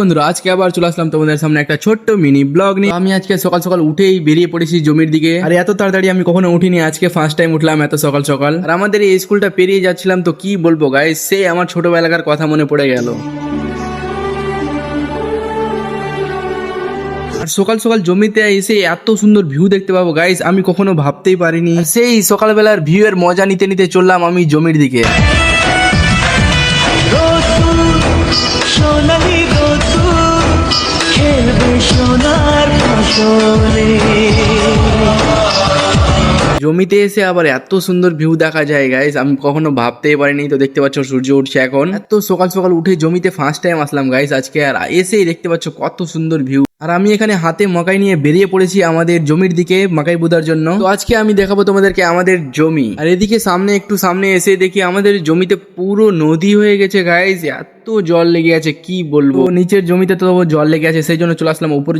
বন্ধুরা, আজকে আবার চলে আসলাম তোমাদের সামনে একটা ছোট্ট মিনি ব্লগ নিয়ে। আমি আজকে সকাল সকাল উঠেই বেরিয়ে পড়েছি জমির দিকে। আর এত তাড়াতাড়ি আমি কখনো উঠিনি, আজকে ফার্স্ট টাইম উঠলাম এত সকাল সকাল। আর আমাদের এই স্কুলটা পেরিয়ে যাচ্ছিলাম, তো কি বলবো গাইস, সে আমার ছোটবেলাকার কথা মনে পড়ে গেল। আর সকাল সকাল জমিতে এসে এত সুন্দর ভিউ দেখতে পাবো গাইস, আমি কখনো ভাবতেই পারিনি। আর সেই সকালবেলার ভিউ এর মজা নিতে নিতে চললাম আমি জমির দিকে। সোনালি রোদ্দুর খেলবে সোনার ফসলে। জমিতে এসে আবার এত সুন্দর ভিউ দেখা যায় গাইস, আমি কখনো ভাবতেই পারিনি। তো দেখতে পাচ্ছ সূর্য উঠছে এখন। এত সকাল সকাল উঠে জমিতে ফার্স্ট টাইম আসলাম গাইস আজকে, আর এসেই দেখতে পাচ্ছ কত সুন্দর ভিউ। আর আমি এখানে হাতে মকাই নিয়ে বেরিয়ে পড়েছি আমাদের জমির দিকে মকাই বুদার জন্য। তো আজকে আমি দেখাবো তোমাদেরকে আমাদের জমি। আর এদিকে একটু সামনে এসে দেখি আমাদের জমিতে পুরো নদী হয়ে গেছে গাইস, এত জল লেগে আছে কি বলবো। নিচের জমিতে তো জল লেগে আছে, সেই জন্য চলে আসলাম উপরে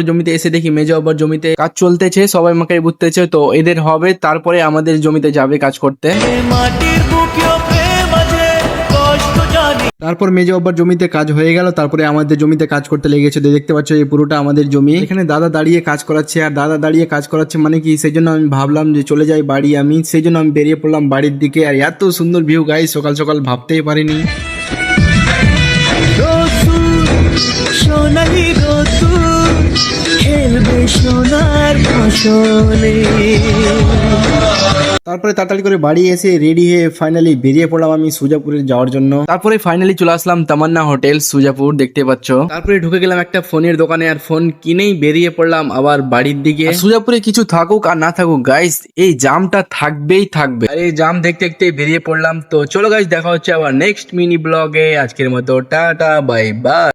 জমিতে এসে দেখি মেজো আব্বার জমিতে কাজ চলতেছে, সবাই মাকাই বুঝতেছে। তো এদের হবে, তারপরে আমাদের জমিতে যাবে কাজ করতে। মাটির বুকেও প্রেম আছে, কষ্ট জানি। তারপর মেজো আব্বার জমিতে কাজ হয়ে গেল, তারপরে আমাদের জমিতে কাজ করতে লেগেছে। দেখতে পাচ্ছ এই পুরোটা আমাদের জমি। এখানে দাদা দাঁড়িয়ে কাজ করাচ্ছে, আর দাদা দাঁড়িয়ে কাজ করাচ্ছে মানে কি, সেই জন্য আমি ভাবলাম যে চলে যাই বাড়ি আমি, সেই জন্য আমি বেরিয়ে পড়লাম বাড়ির দিকে। আর এত সুন্দর ভিউ গাইস, সকাল সকাল ভাবতেই পারিনি। সোনালি রোদ্দুর খেলবে সোনার ফসলে। তারপরে তাড়াতাড়ি করে বাড়ি এসে রেডি হয়ে ফাইনালি বেরিয়ে পড়লাম আমি সুজাপুরে যাওয়ার জন্য। তারপরে ফাইনালি চলে আসলাম তামান্না হোটেল সুজাপুর, দেখতে পাচ্ছ। তারপরে ঢুকে গেলাম একটা ফোনের দোকানে, আর ফোন কিনেই বেরিয়ে পড়লাম আবার বাড়ির দিকে। সুজাপুরে কিছু থাকুক আর না থাকুক গাইস, এই জামটা থাকবেই থাকবে। আর এই জাম দেখতে দেখতে বেরিয়ে পড়লাম। তো চলো গাইস, দেখা হচ্ছে আবার নেক্সট মিনি ব্লগে। আজকের মতো টাটা বাই বাই।